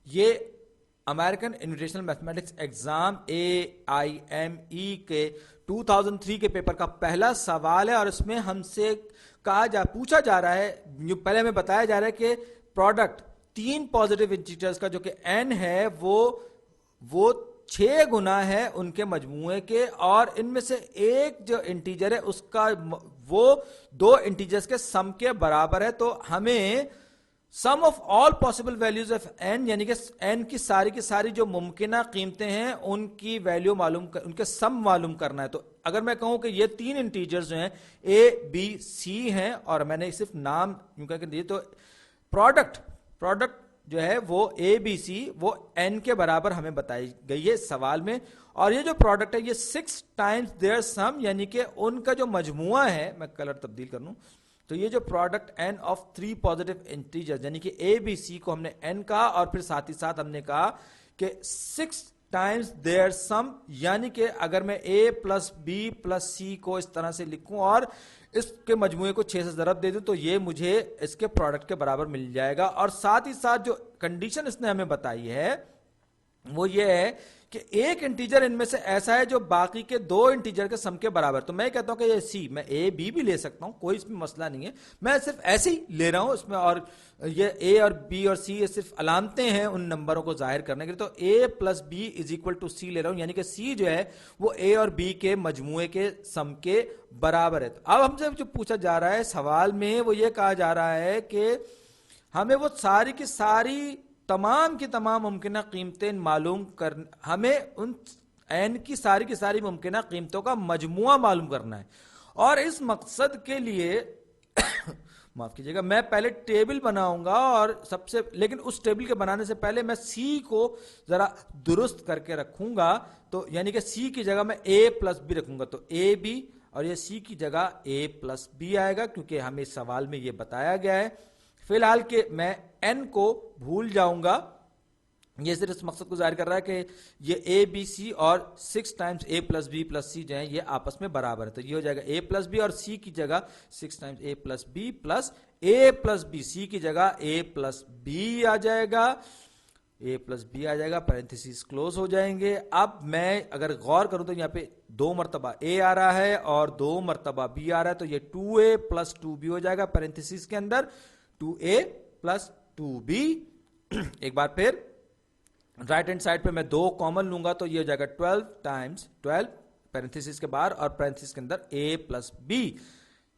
یہ American انویٹیشنل mathematics exam AIME کے 2003 کے پیپر کا پہلا سوال ہے، اور اس میں ہم سے پوچھا جا رہا ہے، جو پہلے ہمیں بتایا جا رہا ہے کہ پروڈکٹ 3 پازیٹیو انٹیجرز کا جو کہ n ہے وہ 6 گنا ہے ان کے مجموعے کے، اور ان میں سے ایک جو انٹیجر ہے اس کا وہ 2 انٹیجرز کے سم کے برابر ہے. تو ہمیں sum of all possible values of n، یعنی کہ n کی ساری جو ممکنہ قیمتیں ہیں ان کی ویلیو ان کے سم معلوم کرنا ہے. تو اگر میں کہوں کہ یہ 3 انٹیجرز ہیں A B C ہیں، اور میں نے صرف نام یوں کہہ کے دیے، تو پروڈکٹ جو ہے وہ ABC وہ n کے برابر ہمیں بتائی گئی ہے سوال میں. اور یہ جو پروڈکٹ ہے یہ 6 times their sum، یعنی کہ ان کا جو مجموعہ ہے، میں کلر تبدیل کر لوں، تو یہ جو product n of 3 positive integers, یعنی کہ ABC کو ہم نے n کہا، اور پھر ساتھ ہی ساتھ ہم نے کہا کہ 6 times their sum، یعنی کہ اگر میں A plus B plus C کو اس طرح سے لکھوں اور اس کے مجموعے کو 6 سے ضرب دے دوں تو یہ مجھے اس کے پروڈکٹ کے برابر مل جائے گا. اور ساتھ ہی ساتھ جو کنڈیشن اس نے ہمیں بتائی ہے وہ یہ ہے کہ ایک انٹیجر ان میں سے ایسا ہے جو باقی کے 2 انٹیجر کے سم کے برابر. تو میں کہتا ہوں کہ یہ C، میں A B بھی لے سکتا ہوں، کوئی اس میں مسئلہ نہیں ہے، میں صرف ایسے ہی لے رہا ہوں اس میں. اور یہ A اور B اور C یہ صرف علامتیں ہیں ان نمبروں کو ظاہر کرنے کے لیے. تو A plus B is equal to C لے رہا ہوں، یعنی کہ C جو ہے وہ A اور B کے مجموعے کے سم کے برابر ہے. اب ہم سے جو پوچھا جا رہا ہے سوال میں وہ یہ کہا جا رہا ہے کہ ہمیں وہ ساری کی ساری تمام کی تمام ممکنہ قیمتیں معلوم ہمیں ان n کی ساری ممکنہ قیمتوں کا مجموعہ معلوم کرنا ہے. اور اس مقصد کے لیے معاف کیجیے گا، میں پہلے ٹیبل بناؤں گا، اور لیکن اس ٹیبل کے بنانے سے پہلے میں C کو ذرا درست کر کے رکھوں گا. تو یعنی کہ C کی جگہ میں A plus B رکھوں گا، تو A B، اور یہ C کی جگہ A plus B آئے گا کیونکہ ہمیں سوال میں یہ بتایا گیا ہے. فی الحال کہ میں n کو بھول جاؤں گا، یہ صرف اس مقصد کو ظاہر کر رہا ہے کہ یہ A B C اور 6 times A plus B plus C جو ہیں یہ آپس میں برابر ہے. تو یہ ہو جائے گا A plus B، اور C کی جگہ 6 times A plus B plus A plus B، C کی جگہ A plus B آ جائے گا، A plus B آ جائے گا، پیرنتھیسز کلوز ہو جائیں گے. اب میں اگر غور کروں تو یہاں پہ 2 مرتبہ A آ رہا ہے اور 2 مرتبہ B آ رہا ہے، تو یہ 2A plus 2B ہو جائے گا پیرنتھیسز کے اندر، 2A plus 2B. ایک بار پھر رائٹ ہینڈ سائڈ پہ میں 2 کامن لوں گا تو یہ ہو جائے گا 12 times 12 پیرنتھیسز کے باہر اور پیرنتھیسز کے اندر A plus B.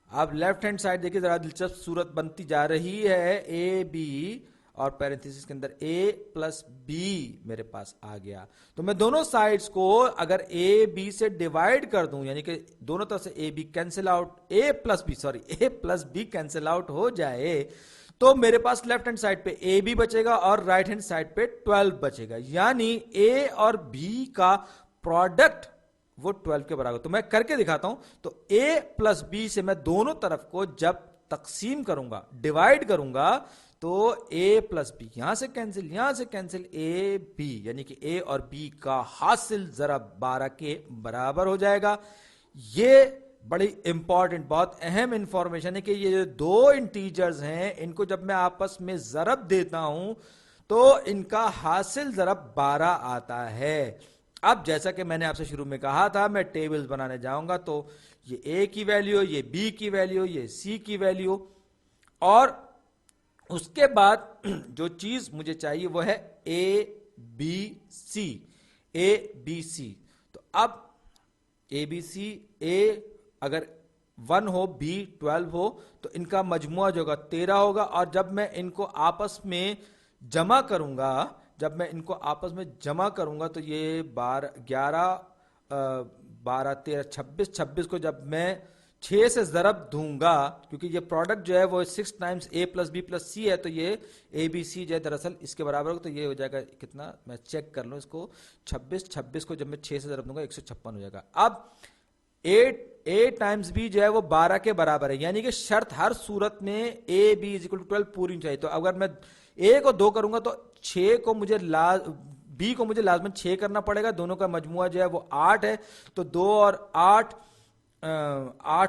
اب لیفٹ ہینڈ سائڈ دیکھیے ذرا دلچسپ صورت بنتی جا رہی ہے، A B اور پیرنتھیسز کے اندر A plus B میرے پاس آ گیا. تو میں دونوں سائڈز کو اگر A B سے ڈیوائیڈ کر دوں، یعنی کہ دونوں طرف سے A B cancel out, A plus B cancel out ہو جائے، تو میرے پاس لیفٹ ہینڈ سائڈ پہ A B بچے گا اور رائٹ ہینڈ سائڈ پہ 12 بچے گا، یعنی A اور B کا پروڈکٹ وہ 12 کے برابر. تو میں کر کے دکھاتا ہوں. تو A plus B سے میں دونوں طرف کو جب تقسیم کروں گا، ڈیوائیڈ کروں گا، تو A plus B یہاں سے کینسل A B، یعنی کہ A اور B کا حاصل ضرب 12 کے برابر ہو جائے گا. یہ بڑی امپورٹنٹ، بہت اہم انفارمیشن ہے کہ یہ جو 2 انٹیجرز ہیں ان کو جب میں آپس میں ضرب دیتا ہوں تو ان کا حاصل ضرب 12 آتا ہے. اب جیسا کہ میں نے آپ سے شروع میں کہا تھا میں ٹیبلز بنانے جاؤں گا، تو یہ A کی ویلیو، یہ B کی ویلیو، یہ C کی ویلیو، اور اس کے بعد جو چیز مجھے چاہیے وہ ہے A B C. تو اب A B C، A اگر 1 ہو، B 12 ہو، تو ان کا مجموعہ جو ہوگا 13 ہوگا. اور جب میں ان کو آپس میں جمع کروں گا تو یہ 11 12 13 26 کو جب میں 6 سے ضرب دوں گا، کیونکہ یہ پروڈکٹ جو ہے وہ 6 times A plus B plus C ہے، تو یہ A B C جو ہے دراصل اس کے برابر ہوگا. تو یہ ہو جائے گا کتنا، میں چیک کر لوں اس کو، 26 کو جب میں 6 سے ضرب دوں گا 156 ہو جائے گا. اب A times B جو ہے وہ 12 کے برابر ہے، یعنی کہ شرط ہر صورت میں A B is equal to 12 پوری چاہیے. تو اگر میں A کو 2 کروں گا تو 6 کو مجھے B کو مجھے لازماً 6 کرنا پڑے گا، دونوں کا مجموعہ جو ہے وہ 8 ہے. تو 2 اور 8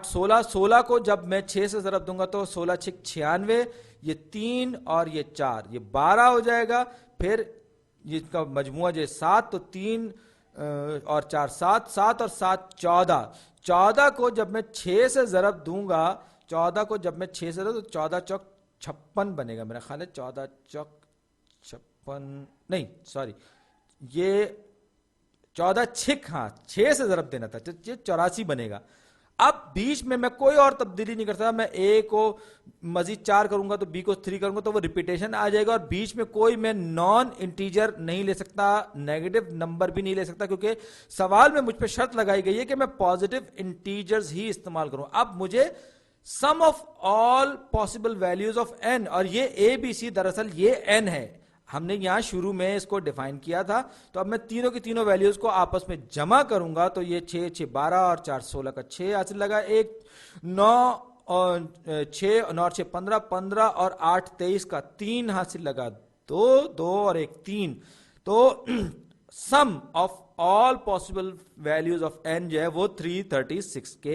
16 کو جب میں 6 سے ضرب دوں گا تو 16 6 96، یہ 3 اور یہ 4 یہ 12 ہو جائے گا. پھر یہ کا مجموعہ جو 7 تو 3 اور 4 7 7 اور 7 14. 14 کو جب میں 6 سے ضرب دوں گا 14 کو جب میں 6 سے ضرب تو 14 چوک 56 بنے گا. میرا خیال ہے 14 چوک 56 نہیں سوری یہ 14 چھک ہاں 6 سے ضرب دینا تھا. یہ 84 بنے گا. اب بیچ میں کوئی اور تبدیلی نہیں کرتا. میں A کو مزید 4 کروں گا تو B کو 3 کروں گا تو وہ ریپیٹیشن آ جائے گا, اور بیچ میں کوئی میں نان انٹیجر نہیں لے سکتا, نیگیٹو نمبر بھی نہیں لے سکتا, کیونکہ سوال میں مجھ پہ شرط لگائی گئی ہے کہ میں پازیٹیو انٹیجرز ہی استعمال کروں. اب مجھے sum of all possible values of n, اور یہ ABC دراصل یہ n ہے. ہم نے یہاں شروع میں اس کو ڈیفائن کیا تھا. تو اب میں تینوں کی تینوں ویلیوز کو آپس میں جمع کروں گا تو یہ 6 6 12 اور 4 16 کا 6 حاصل لگا. ایک 9 اور 6 9 اور 6 15 15 اور 8 23 کا 3 حاصل لگا. 2 2 اور 1 3. تو sum of all possible values of n جو ہے وہ 336 کے